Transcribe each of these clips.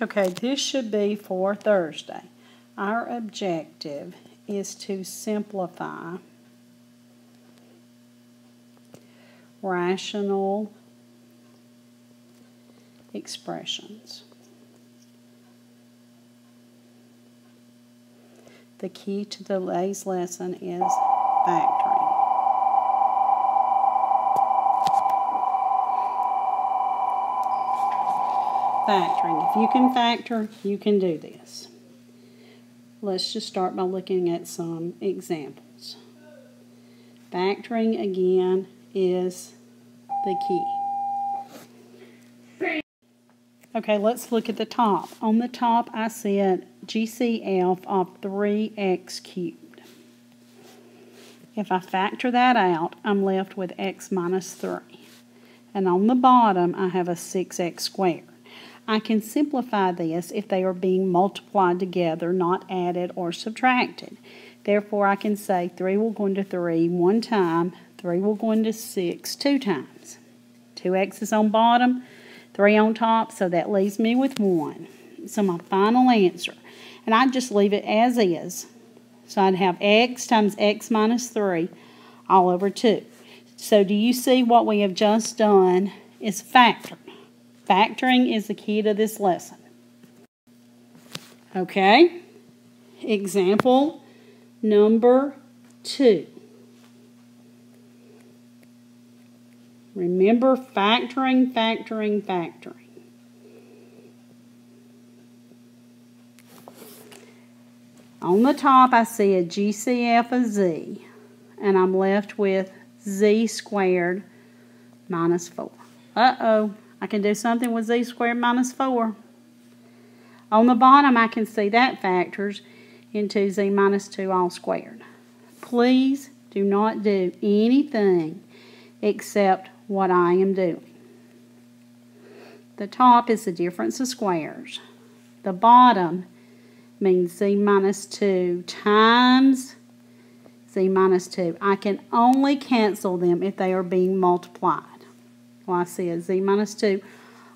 Okay, this should be for Thursday. Our objective is to simplify rational expressions. The key to today's lesson is factoring. Factoring. If you can factor, you can do this. Let's just start by looking at some examples. Factoring, again, is the key. Okay, let's look at the top. On the top, I said GCF of 3x cubed. If I factor that out, I'm left with x minus 3. And on the bottom, I have a 6x squared. I can simplify this if they are being multiplied together, not added or subtracted. Therefore, I can say 3 will go into 3 one time, 3 will go into 6 two times. 2x is on bottom, 3 on top, so that leaves me with 1. So my final answer, and I'd just leave it as is. So I'd have x times x minus 3 all over 2. So do you see what we have just done is factor? Factoring is the key to this lesson. Okay, example number 2. Remember factoring, factoring, factoring. On the top, I see a GCF of z, and I'm left with z squared minus 4. Uh-oh. I can do something with z squared minus 4. On the bottom, I can see that factors into z minus 2 all squared. Please do not do anything except what I am doing. The top is the difference of squares. The bottom means z minus 2 times z minus 2. I can only cancel them if they are being multiplied. Well, I see a z minus 2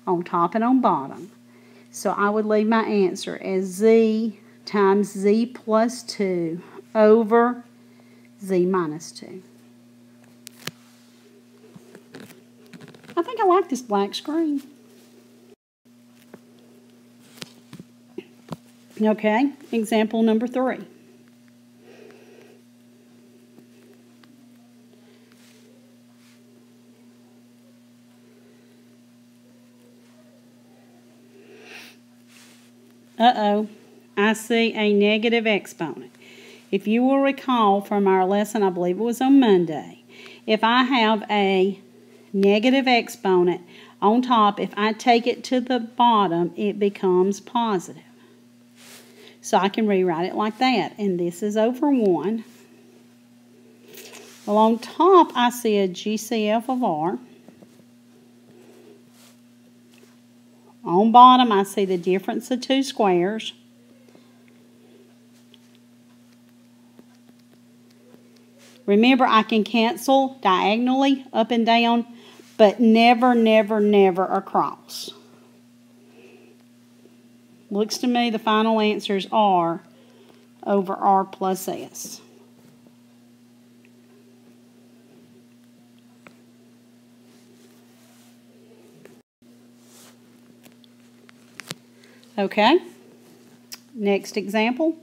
on top and on bottom. So I would leave my answer as z times z plus 2 over z minus 2. I think I like this black screen. Okay, example number 3. Uh-oh, I see a negative exponent. If you will recall from our lesson, I believe it was on Monday, if I have a negative exponent on top, if I take it to the bottom, it becomes positive. So I can rewrite it like that, and this is over 1. Well, on top, I see a GCF of r. On bottom, I see the difference of 2 squares. Remember, I can cancel diagonally up and down, but never, never, never across. Looks to me the final answers are over r plus s. Okay, next example.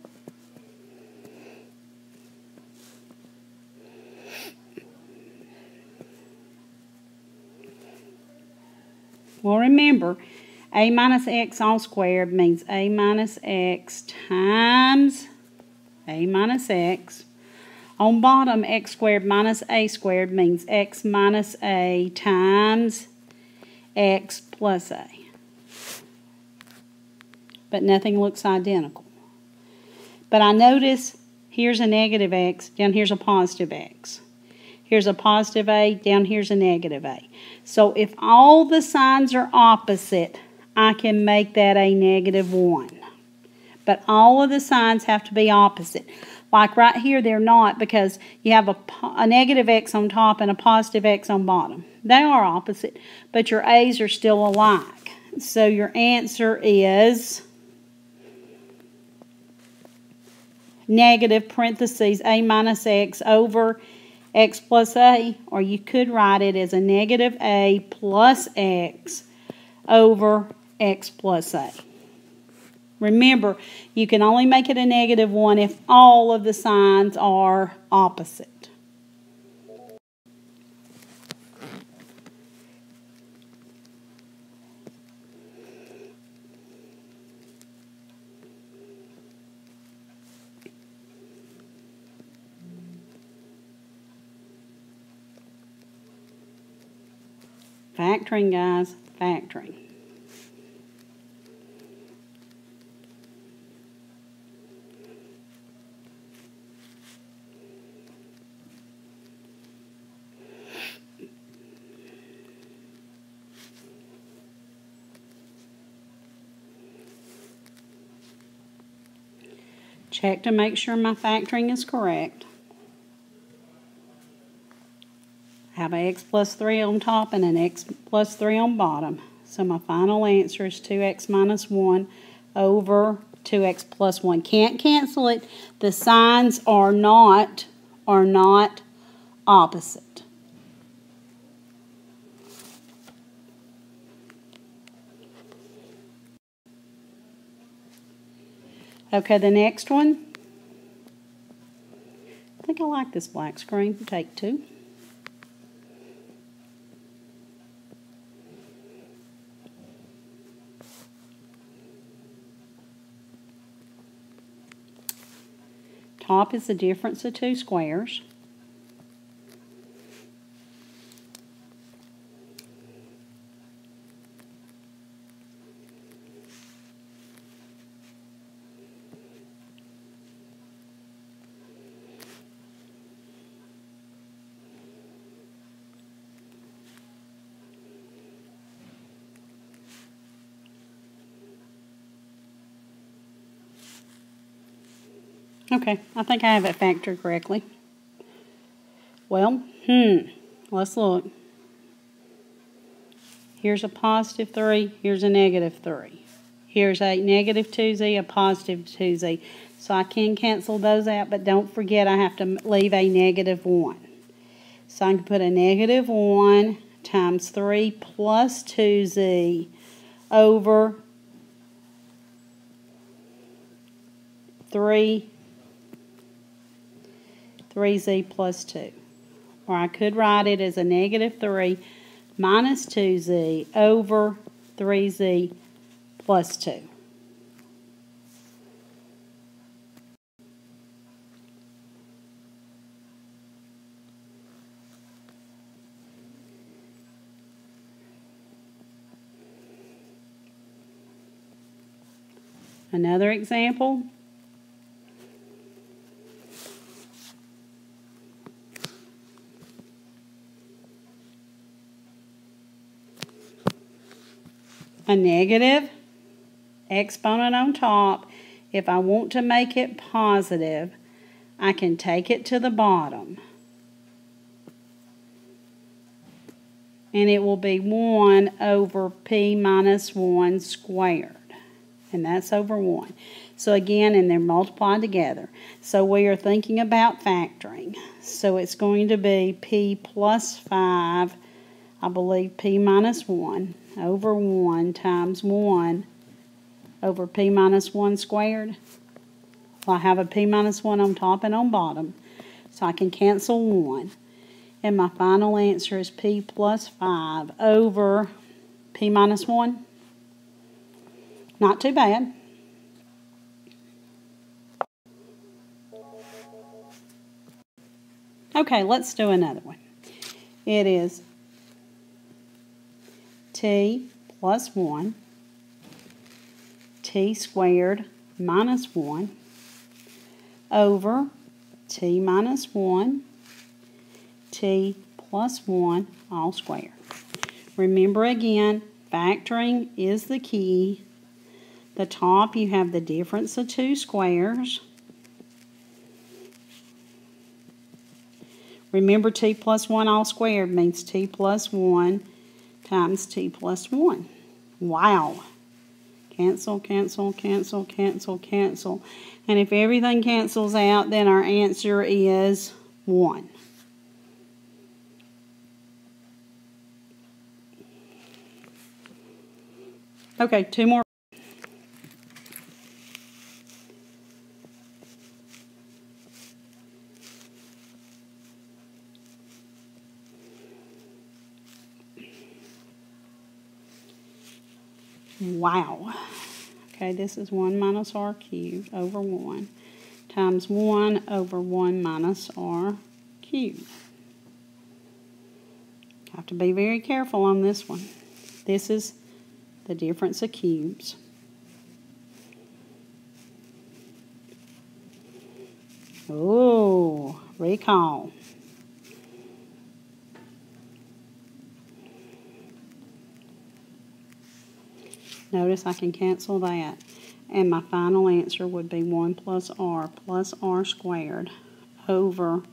Well, remember, a minus x all squared means a minus x times a minus x. On bottom, x squared minus a squared means x minus a times x plus a. But nothing looks identical. But I notice here's a negative x, down here's a positive x. Here's a positive a, down here's a negative a. So if all the signs are opposite, I can make that a negative 1. But all of the signs have to be opposite. Like right here, they're not, because you have a negative x on top and a positive x on bottom. They are opposite, but your a's are still alike. So your answer is negative parentheses a minus x over x plus a, or you could write it as a negative a plus x over x plus a. Remember, you can only make it a negative one if all of the signs are opposite. Factoring, guys, factoring. Check to make sure my factoring is correct. I have an x plus 3 on top and an x plus 3 on bottom. So my final answer is 2x minus 1 over 2x plus 1. Can't cancel it. The signs are not opposite. Okay, the next one. I think I like this black screen. Take 2. Top is the difference of 2 squares. Okay, I think I have it factored correctly. Well, let's look. Here's a positive 3, here's a negative 3. Here's a negative 2z, a positive 2z. So I can cancel those out, but don't forget I have to leave a negative 1. So I can put a negative 1 times 3 plus 2z over 3z plus 2. Or I could write it as a negative 3 minus 2z over 3z plus 2. Another example. A negative exponent on top. If I want to make it positive, I can take it to the bottom. And it will be 1 over p minus 1 squared. And that's over 1. So again, and they're multiplied together. So we are thinking about factoring. So it's going to be p plus 5, I believe p minus 1, over 1 times 1 over p minus 1 squared. Well, I have a p minus 1 on top and on bottom, so I can cancel 1. And my final answer is p plus 5 over p minus 1. Not too bad. Okay, let's do another one. It is t plus 1, t squared minus 1 over t minus 1, t plus 1 all squared. Remember again, factoring is the key. The top, you have the difference of 2 squares. Remember, t plus 1 all squared means t plus 1 times t plus 1. Wow. Cancel, cancel, cancel, cancel, cancel. And if everything cancels out, then our answer is 1. Okay, 2 more. Wow. Okay, this is 1 minus r cubed over 1 times 1 over 1 minus r cubed. Have to be very careful on this one. This is the difference of cubes. Oh, recall. Notice I can cancel that. And my final answer would be 1 plus r squared over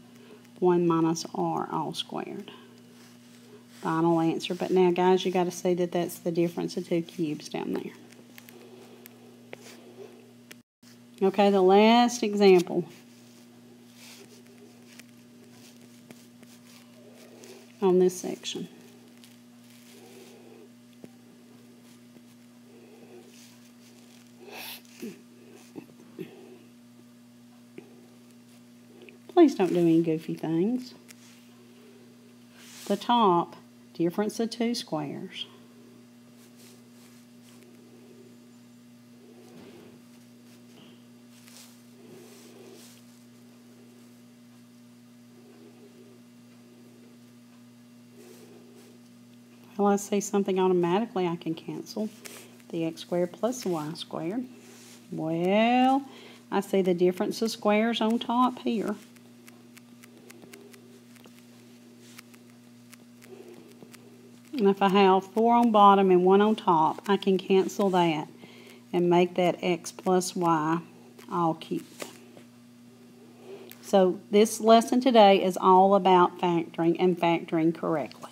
1 minus r all squared. Final answer. But now, guys, you got to see that that's the difference of 2 cubes down there. Okay, the last example. On this section. Please don't do any goofy things. The top, difference of 2 squares. Well, I see something automatically I can cancel. The x squared plus the y squared. Well, I see the difference of squares on top here. And if I have 4 on bottom and 1 on top, I can cancel that and make that x plus y all cubed. So this lesson today is all about factoring and factoring correctly.